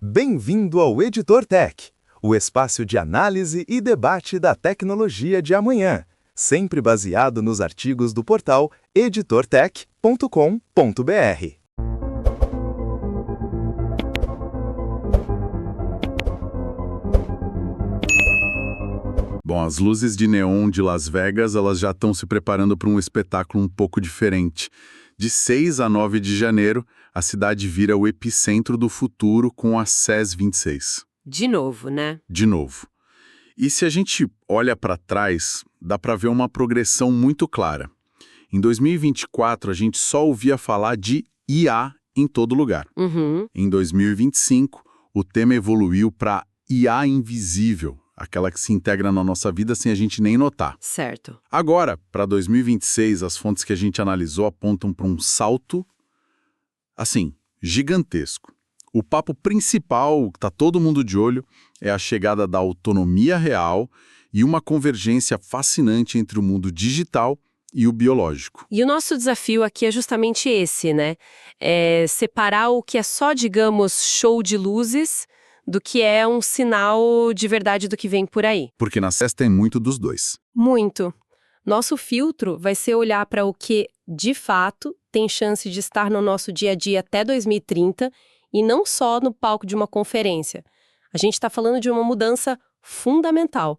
Bem-vindo ao Editor Tech, o espaço de análise e debate da tecnologia de amanhã, sempre baseado nos artigos do portal editortech.com.br. Bom, as luzes de neon de Las Vegas, elas já estão se preparando para um espetáculo um pouco diferente. De 6 a 9 de janeiro, a cidade vira o epicentro do futuro com a CES 26. De novo, né? De novo. E se a gente olha para trás, dá para ver uma progressão muito clara. Em 2024, a gente só ouvia falar de IA em todo lugar. Em 2025, o tema evoluiu para IA invisível, aquela que se integra na nossa vida sem a gente nem notar. Certo. Agora, para 2026, as fontes que a gente analisou apontam para um salto, assim, gigantesco. O papo principal, que está todo mundo de olho, é a chegada da autonomia real e uma convergência fascinante entre o mundo digital e o biológico. E o nosso desafio aqui é justamente esse, né? É separar o que é só, digamos, show de luzes do que é um sinal de verdade do que vem por aí. Porque na CES tem muito dos dois. Muito. Nosso filtro vai ser olhar para o que, de fato, tem chance de estar no nosso dia a dia até 2030 e não só no palco de uma conferência. A gente está falando de uma mudança fundamental,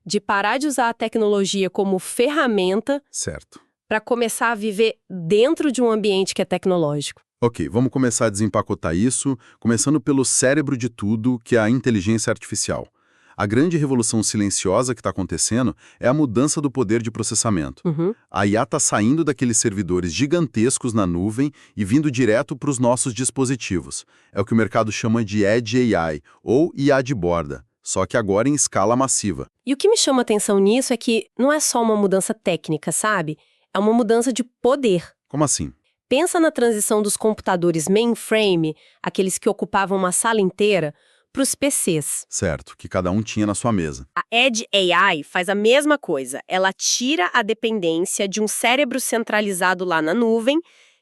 de parar de usar a tecnologia como ferramenta Certo. para começar a viver dentro de um ambiente que é tecnológico. Ok, vamos começar a desempacotar isso, começando pelo cérebro de tudo, que é a inteligência artificial. A grande revolução silenciosa que está acontecendo é a mudança do poder de processamento. A IA está saindo daqueles servidores gigantescos na nuvem e vindo direto para os nossos dispositivos. É o que o mercado chama de Edge AI, ou IA de borda, só que agora em escala massiva. E o que me chama atenção nisso é que não é só uma mudança técnica, sabe? É uma mudança de poder. Como assim? Pensa na transição dos computadores mainframe, aqueles que ocupavam uma sala inteira, para os PCs. Certo, que cada um tinha na sua mesa. A Edge AI faz a mesma coisa. Ela tira a dependência de um cérebro centralizado lá na nuvem,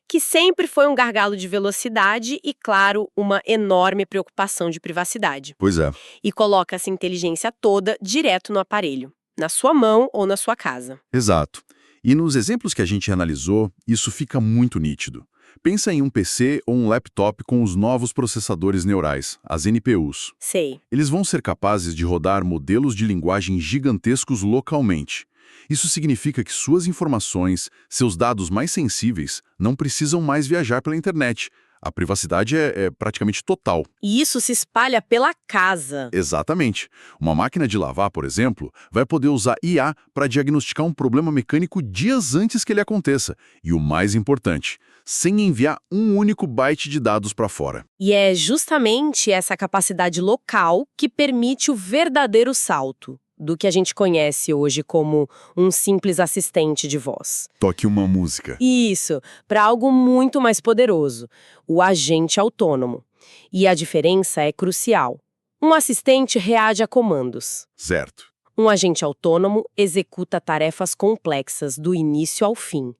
que sempre foi um gargalo de velocidade e, claro, uma enorme preocupação de privacidade. Pois é. E coloca essa inteligência toda direto no aparelho, na sua mão ou na sua casa. Exato. E nos exemplos que a gente analisou, isso fica muito nítido. Pensa em um PC ou um laptop com os novos processadores neurais, as NPUs. Sei. Eles vão ser capazes de rodar modelos de linguagem gigantescos localmente. Isso significa que suas informações, seus dados mais sensíveis, não precisam mais viajar pela internet. A privacidade é praticamente total. E isso se espalha pela casa. Exatamente. Uma máquina de lavar, por exemplo, vai poder usar IA para diagnosticar um problema mecânico dias antes que ele aconteça. E o mais importante, sem enviar um único byte de dados para fora. E é justamente essa capacidade local que permite o verdadeiro salto do que a gente conhece hoje como um simples assistente de voz. Toque uma música. Isso, para algo muito mais poderoso, o agente autônomo. E a diferença é crucial. Um assistente reage a comandos. Certo. Um agente autônomo executa tarefas complexas do início ao fim.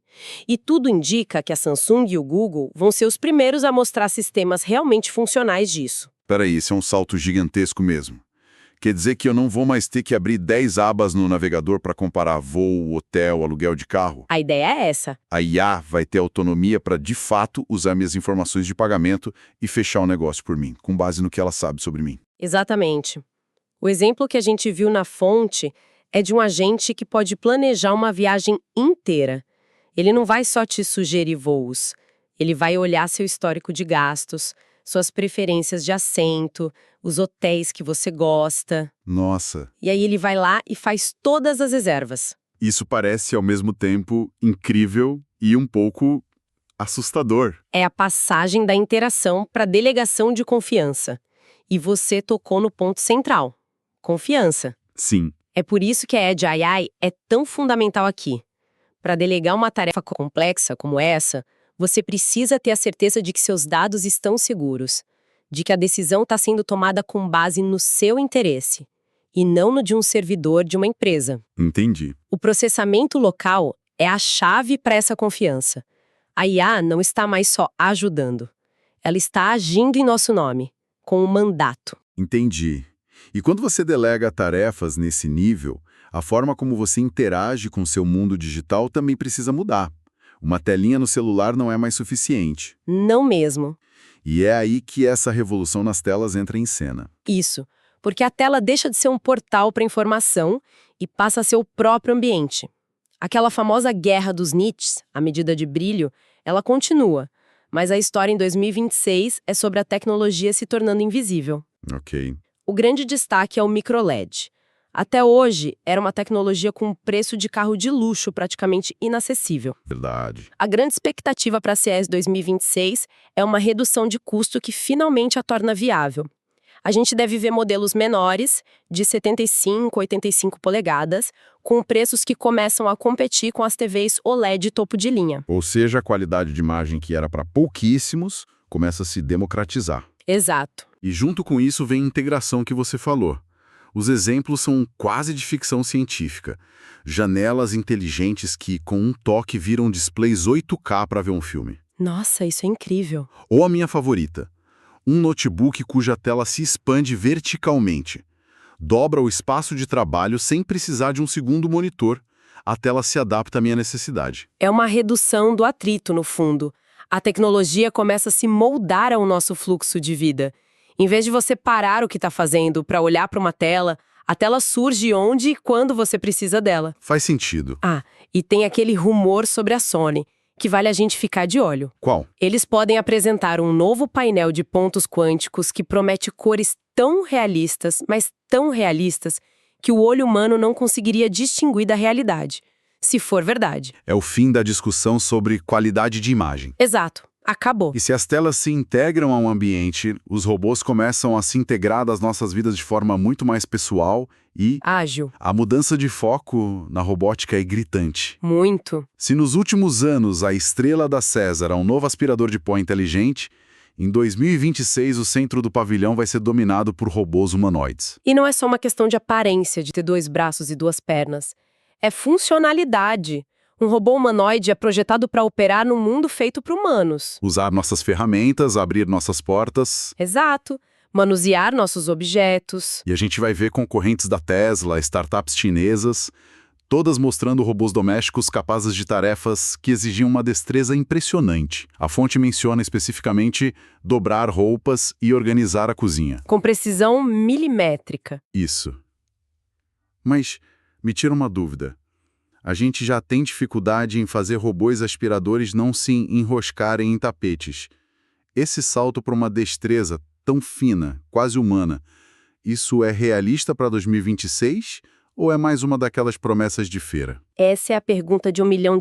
E tudo indica que a Samsung e o Google vão ser os primeiros a mostrar sistemas realmente funcionais disso. Peraí, isso é um salto gigantesco mesmo. Quer dizer que eu não vou mais ter que abrir 10 abas no navegador para comparar voo, hotel, aluguel de carro? A ideia é essa. A IA vai ter autonomia para, de fato, usar minhas informações de pagamento e fechar o negócio por mim, com base no que ela sabe sobre mim. Exatamente. O exemplo que a gente viu na fonte é de um agente que pode planejar uma viagem inteira. Ele não vai só te sugerir voos. Ele vai olhar seu histórico de gastos, suas preferências de assento, os hotéis que você gosta. Nossa. E aí ele vai lá e faz todas as reservas. Isso parece, ao mesmo tempo, incrível e um pouco assustador. É a passagem da interação para a delegação de confiança. E você tocou no ponto central. Confiança. Sim. É por isso que a Edge AI é tão fundamental aqui. Para delegar uma tarefa complexa como essa, você precisa ter a certeza de que seus dados estão seguros, de que a decisão está sendo tomada com base no seu interesse, e não no de um servidor de uma empresa. Entendi. O processamento local é a chave para essa confiança. A IA não está mais só ajudando. Ela está agindo em nosso nome, com um mandato. Entendi. E quando você delega tarefas nesse nível, a forma como você interage com o seu mundo digital também precisa mudar. Uma telinha no celular não é mais suficiente. Não mesmo. E é aí que essa revolução nas telas entra em cena. Isso, porque a tela deixa de ser um portal para informação e passa a ser o próprio ambiente. Aquela famosa guerra dos nits, a medida de brilho, ela continua, mas a história em 2026 é sobre a tecnologia se tornando invisível. Ok. O grande destaque é o microLED. Até hoje, era uma tecnologia com um preço de carro de luxo praticamente inacessível. Verdade. A grande expectativa para a CES 2026 é uma redução de custo que finalmente a torna viável. A gente deve ver modelos menores, de 75, 85 polegadas, com preços que começam a competir com as TVs OLED topo de linha. Ou seja, a qualidade de imagem que era para pouquíssimos começa a se democratizar. Exato. E junto com isso vem a integração que você falou. Os exemplos são quase de ficção científica. Janelas inteligentes que, com um toque, viram displays 8K para ver um filme. Nossa, isso é incrível. Ou a minha favorita, um notebook cuja tela se expande verticalmente. Dobra o espaço de trabalho sem precisar de um segundo monitor. A tela se adapta à minha necessidade. É uma redução do atrito, no fundo. A tecnologia começa a se moldar ao nosso fluxo de vida. Em vez de você parar o que está fazendo para olhar para uma tela, a tela surge onde e quando você precisa dela. Faz sentido. Ah, e tem aquele rumor sobre a Sony, que vale a gente ficar de olho. Qual? Eles podem apresentar um novo painel de pontos quânticos que promete cores tão realistas, mas tão realistas, que o olho humano não conseguiria distinguir da realidade, se for verdade. É o fim da discussão sobre qualidade de imagem. Exato. Acabou. E se as telas se integram ao ambiente, os robôs começam a se integrar das nossas vidas de forma muito mais pessoal e Ágil. a mudança de foco na robótica é gritante. Muito. Se nos últimos anos a estrela da César é um novo aspirador de pó inteligente, em 2026 o centro do pavilhão vai ser dominado por robôs humanoides. E não é só uma questão de aparência, de ter 2 braços e 2 pernas. É funcionalidade. Um robô humanoide é projetado para operar num mundo feito para humanos. Usar nossas ferramentas, abrir nossas portas. Exato. Manusear nossos objetos. E a gente vai ver concorrentes da Tesla, startups chinesas, todas mostrando robôs domésticos capazes de tarefas que exigiam uma destreza impressionante. A fonte menciona especificamente dobrar roupas e organizar a cozinha. Com precisão milimétrica. Isso. Mas me tira uma dúvida. A gente já tem dificuldade em fazer robôs aspiradores não se enroscarem em tapetes. Esse salto para uma destreza tão fina, quase humana, isso é realista para 2026 ou é mais uma daquelas promessas de feira? Essa é a pergunta de $1 milhão.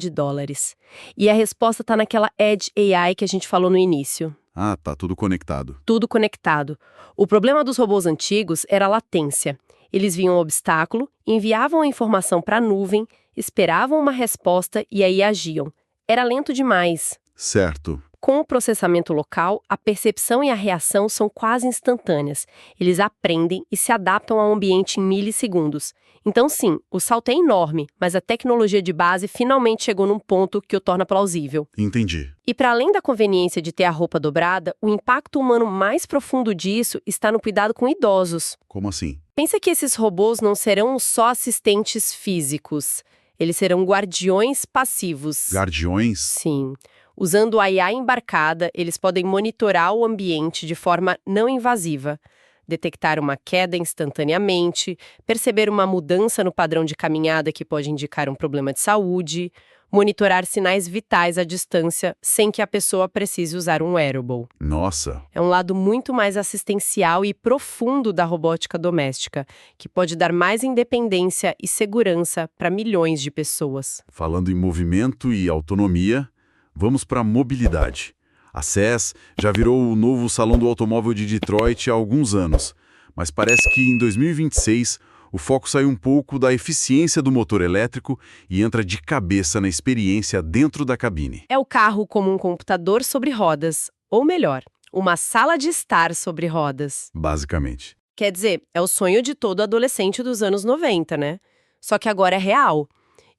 E a resposta está naquela Edge AI que a gente falou no início. Ah, tá tudo conectado. Tudo conectado. O problema dos robôs antigos era a latência. Eles viam um obstáculo, enviavam a informação para a nuvem, esperavam uma resposta e aí agiam. Era lento demais. Certo. Com o processamento local, a percepção e a reação são quase instantâneas. Eles aprendem e se adaptam ao ambiente em milissegundos. Então sim, o salto é enorme, mas a tecnologia de base finalmente chegou num ponto que o torna plausível. Entendi. E para além da conveniência de ter a roupa dobrada, o impacto humano mais profundo disso está no cuidado com idosos. Como assim? Pensa que esses robôs não serão só assistentes físicos. Eles serão guardiões passivos. Guardiões? Sim. Usando a IA embarcada, eles podem monitorar o ambiente de forma não invasiva, detectar uma queda instantaneamente, perceber uma mudança no padrão de caminhada que pode indicar um problema de saúde, monitorar sinais vitais à distância sem que a pessoa precise usar um wearable. Nossa! É um lado muito mais assistencial e profundo da robótica doméstica, que pode dar mais independência e segurança para milhões de pessoas. Falando em movimento e autonomia, vamos para a mobilidade. A CES já virou o novo salão do automóvel de Detroit há alguns anos, mas parece que em 2026 o foco sai um pouco da eficiência do motor elétrico e entra de cabeça na experiência dentro da cabine. É o carro como um computador sobre rodas, ou melhor, uma sala de estar sobre rodas. Basicamente. Quer dizer, é o sonho de todo adolescente dos anos 90, né? Só que agora é real.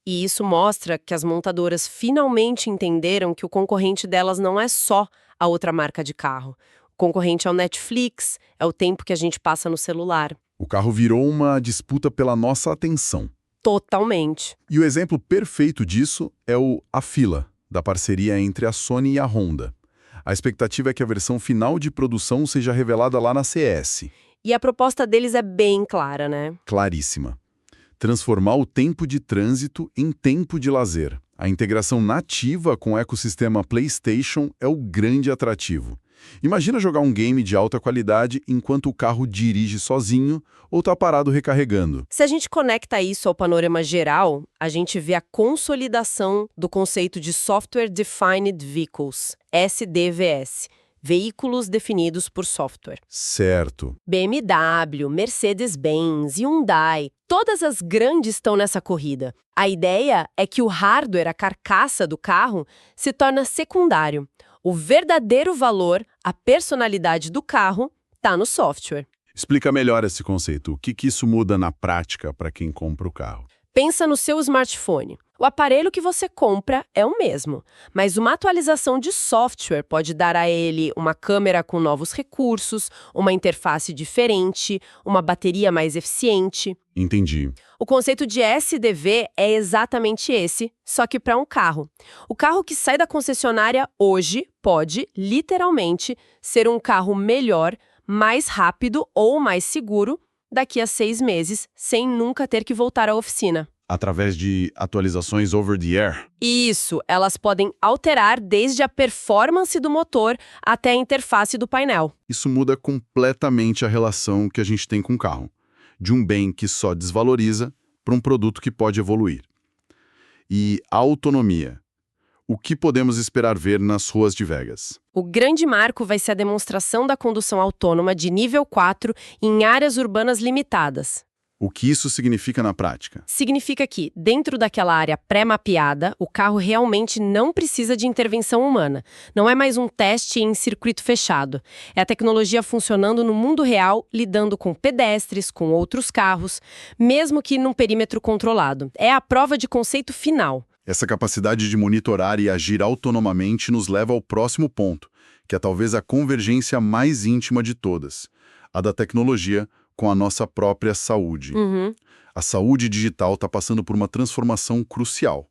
E isso mostra que as montadoras finalmente entenderam que o concorrente delas não é só a outra marca de carro. O concorrente ao Netflix, é o tempo que a gente passa no celular. O carro virou uma disputa pela nossa atenção. Totalmente. E o exemplo perfeito disso é o A Fila, da parceria entre a Sony e a Honda. A expectativa é que a versão final de produção seja revelada lá na CES. E a proposta deles é bem clara, né? Claríssima. Transformar o tempo de trânsito em tempo de lazer. A integração nativa com o ecossistema PlayStation é o grande atrativo. Imagina jogar um game de alta qualidade enquanto o carro dirige sozinho ou está parado recarregando. Se a gente conecta isso ao panorama geral, a gente vê a consolidação do conceito de Software Defined Vehicles, SDVS, veículos definidos por software. Certo. BMW, Mercedes-Benz, Hyundai, todas as grandes estão nessa corrida. A ideia é que o hardware, a carcaça do carro, se torna secundário. O verdadeiro valor, a personalidade do carro, está no software. Explica melhor esse conceito. O que isso muda na prática para quem compra o carro? Pensa no seu smartphone. O aparelho que você compra é o mesmo, mas uma atualização de software pode dar a ele uma câmera com novos recursos, uma interface diferente, uma bateria mais eficiente. Entendi. O conceito de SDV é exatamente esse, só que para um carro. O carro que sai da concessionária hoje pode, literalmente, ser um carro melhor, mais rápido ou mais seguro daqui a 6 meses, sem nunca ter que voltar à oficina. Através de atualizações over the air? Isso, elas podem alterar desde a performance do motor até a interface do painel. Isso muda completamente a relação que a gente tem com o carro. De um bem que só desvaloriza para um produto que pode evoluir. E a autonomia. O que podemos esperar ver nas ruas de Vegas? O grande marco vai ser a demonstração da condução autônoma de nível 4 em áreas urbanas limitadas. O que isso significa na prática? Significa que, dentro daquela área pré-mapeada, o carro realmente não precisa de intervenção humana. Não é mais um teste em circuito fechado. É a tecnologia funcionando no mundo real, lidando com pedestres, com outros carros, mesmo que num perímetro controlado. É a prova de conceito final. Essa capacidade de monitorar e agir autonomamente nos leva ao próximo ponto, que é talvez a convergência mais íntima de todas, a da tecnologia com a nossa própria saúde. A saúde digital está passando por uma transformação crucial,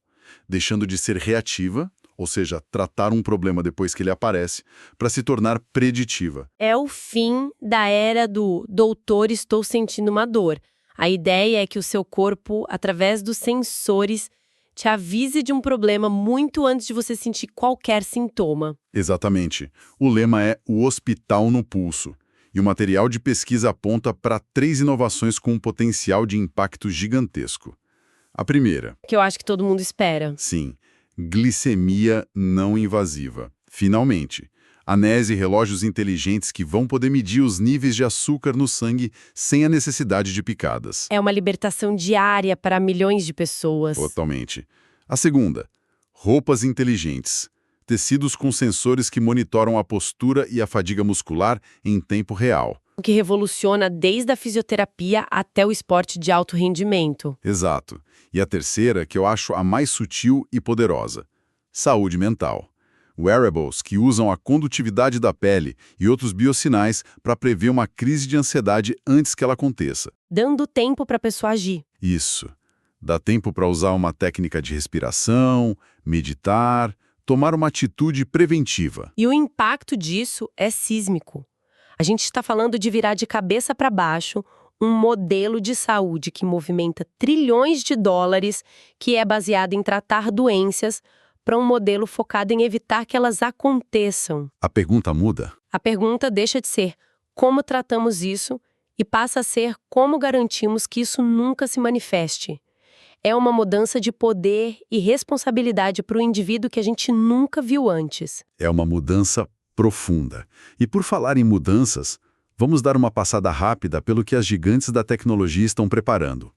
deixando de ser reativa, ou seja, tratar um problema depois que ele aparece, para se tornar preditiva. É o fim da era do doutor, estou sentindo uma dor. A ideia é que o seu corpo, através dos sensores, te avise de um problema muito antes de você sentir qualquer sintoma. Exatamente. O lema é o hospital no pulso. E o material de pesquisa aponta para 3 inovações com um potencial de impacto gigantesco. A primeira. Que eu acho que todo mundo espera. Sim, glicemia não invasiva. Finalmente, anéis e relógios inteligentes que vão poder medir os níveis de açúcar no sangue sem a necessidade de picadas. É uma libertação diária para milhões de pessoas. Totalmente. A segunda, roupas inteligentes. Tecidos com sensores que monitoram a postura e a fadiga muscular em tempo real. O que revoluciona desde a fisioterapia até o esporte de alto rendimento. Exato. E a terceira, que eu acho a mais sutil e poderosa. Saúde mental. Wearables que usam a condutividade da pele e outros biosinais para prever uma crise de ansiedade antes que ela aconteça. Dando tempo para a pessoa agir. Isso. Dá tempo para usar uma técnica de respiração, meditar, tomar uma atitude preventiva. E o impacto disso é sísmico. A gente está falando de virar de cabeça para baixo um modelo de saúde que movimenta trilhões de dólares, que é baseado em tratar doenças, para um modelo focado em evitar que elas aconteçam. A pergunta muda? A pergunta deixa de ser como tratamos isso e passa a ser como garantimos que isso nunca se manifeste. É uma mudança de poder e responsabilidade para o indivíduo que a gente nunca viu antes. É uma mudança profunda. E por falar em mudanças, vamos dar uma passada rápida pelo que as gigantes da tecnologia estão preparando.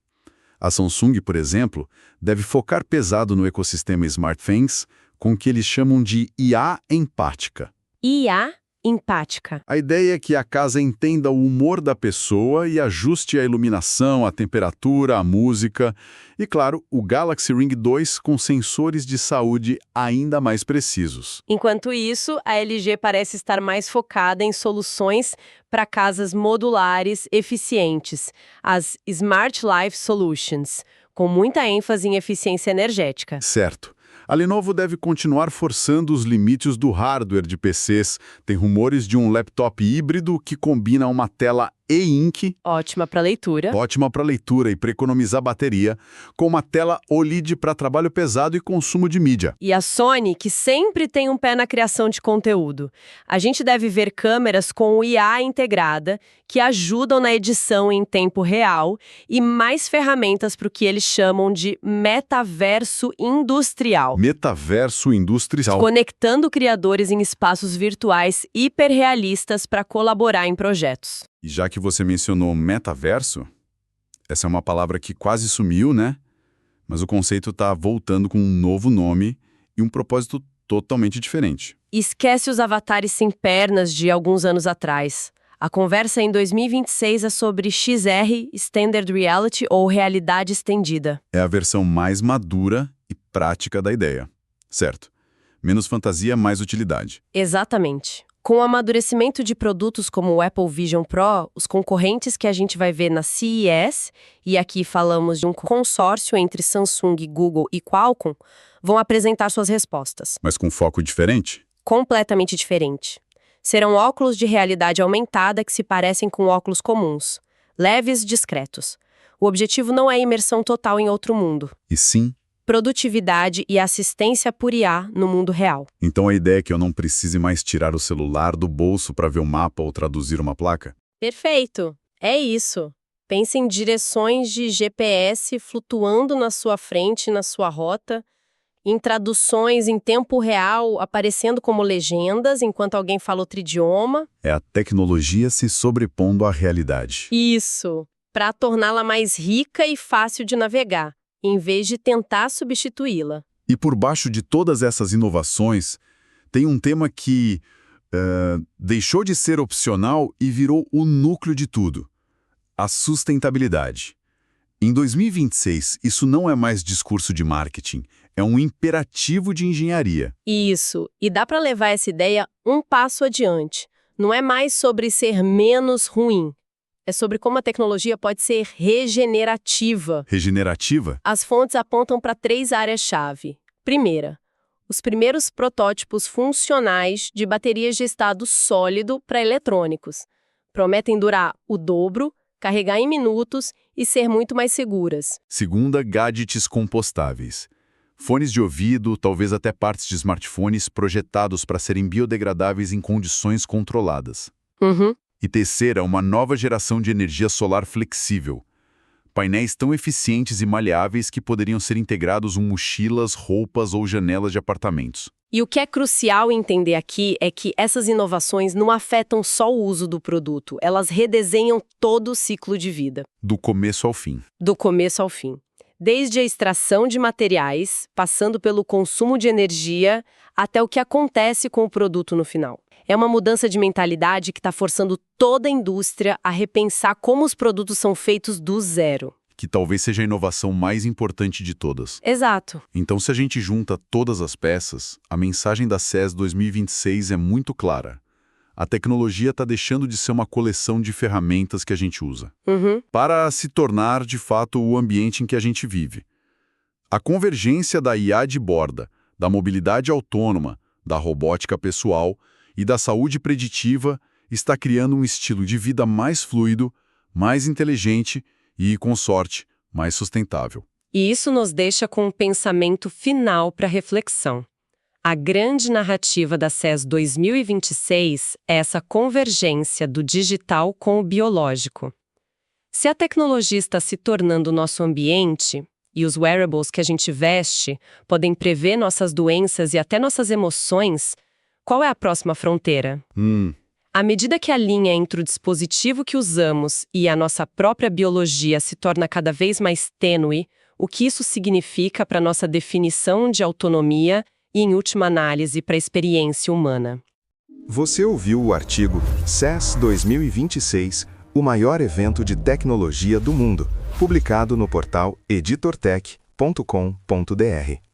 A Samsung, por exemplo, deve focar pesado no ecossistema SmartThings, com o que eles chamam de IA empática. IA empática. A ideia é que a casa entenda o humor da pessoa e ajuste a iluminação, a temperatura, a música. E, claro, o Galaxy Ring 2 com sensores de saúde ainda mais precisos. Enquanto isso, a LG parece estar mais focada em soluções para casas modulares eficientes, as Smart Life Solutions, com muita ênfase em eficiência energética. Certo. A Lenovo deve continuar forçando os limites do hardware de PCs. Tem rumores de um laptop híbrido que combina uma tela e-ink, Ótima para leitura. ótima para leitura e para economizar bateria, com uma tela OLED para trabalho pesado e consumo de mídia. E a Sony, que sempre tem um pé na criação de conteúdo. A gente deve ver câmeras com o IA integrada, que ajudam na edição em tempo real, e mais ferramentas para o que eles chamam de metaverso industrial. Metaverso industrial. Conectando criadores em espaços virtuais hiperrealistas para colaborar em projetos. E já que você mencionou metaverso, essa é uma palavra que quase sumiu, né? Mas o conceito está voltando com um novo nome e um propósito totalmente diferente. Esquece os avatares sem pernas de alguns anos atrás. A conversa em 2026 é sobre XR, Standard Reality ou realidade estendida. É a versão mais madura e prática da ideia. Certo. Menos fantasia, mais utilidade. Exatamente. Com o amadurecimento de produtos como o Apple Vision Pro, os concorrentes que a gente vai ver na CES, e aqui falamos de um consórcio entre Samsung, Google e Qualcomm, vão apresentar suas respostas. Mas com foco diferente? Completamente diferente. Serão óculos de realidade aumentada que se parecem com óculos comuns, leves, discretos. O objetivo não é imersão total em outro mundo. E sim. Produtividade e assistência por IA no mundo real. Então a ideia é que eu não precise mais tirar o celular do bolso para ver o mapa ou traduzir uma placa? Perfeito! É isso. Pense em direções de GPS flutuando na sua frente, na sua rota, em traduções em tempo real aparecendo como legendas enquanto alguém fala outro idioma. É a tecnologia se sobrepondo à realidade. Isso! Para torná-la mais rica e fácil de navegar, em vez de tentar substituí-la. E por baixo de todas essas inovações, tem um tema que deixou de ser opcional e virou o núcleo de tudo: a sustentabilidade. Em 2026, isso não é mais discurso de marketing, é um imperativo de engenharia. Isso, e dá para levar essa ideia um passo adiante. Não é mais sobre ser menos ruim. É sobre como a tecnologia pode ser regenerativa. Regenerativa? As fontes apontam para 3 áreas-chave. Primeira, os primeiros protótipos funcionais de baterias de estado sólido para eletrônicos. Prometem durar o dobro, carregar em minutos e ser muito mais seguras. Segunda, gadgets compostáveis. Fones de ouvido, talvez até partes de smartphones projetados para serem biodegradáveis em condições controladas. E terceira, uma nova geração de energia solar flexível. Painéis tão eficientes e maleáveis que poderiam ser integrados em mochilas, roupas ou janelas de apartamentos. E o que é crucial entender aqui é que essas inovações não afetam só o uso do produto, elas redesenham todo o ciclo de vida. Do começo ao fim. Do começo ao fim. Desde a extração de materiais, passando pelo consumo de energia, até o que acontece com o produto no final. É uma mudança de mentalidade que está forçando toda a indústria a repensar como os produtos são feitos do zero. Que talvez seja a inovação mais importante de todas. Exato. Então, se a gente junta todas as peças, a mensagem da CES 2026 é muito clara. A tecnologia está deixando de ser uma coleção de ferramentas que a gente usa, para se tornar, de fato, o ambiente em que a gente vive. A convergência da IA de borda, da mobilidade autônoma, da robótica pessoal e da saúde preditiva está criando um estilo de vida mais fluido, mais inteligente e, com sorte, mais sustentável. E isso nos deixa com um pensamento final para reflexão. A grande narrativa da CES 2026 é essa convergência do digital com o biológico. Se a tecnologia está se tornando nosso ambiente, e os wearables que a gente veste podem prever nossas doenças e até nossas emoções, qual é a próxima fronteira? À medida que a linha entre o dispositivo que usamos e a nossa própria biologia se torna cada vez mais tênue, o que isso significa para nossa definição de autonomia e, em última análise, para a experiência humana? Você ouviu o artigo CES 2026, o maior evento de tecnologia do mundo, publicado no portal editortech.com.br.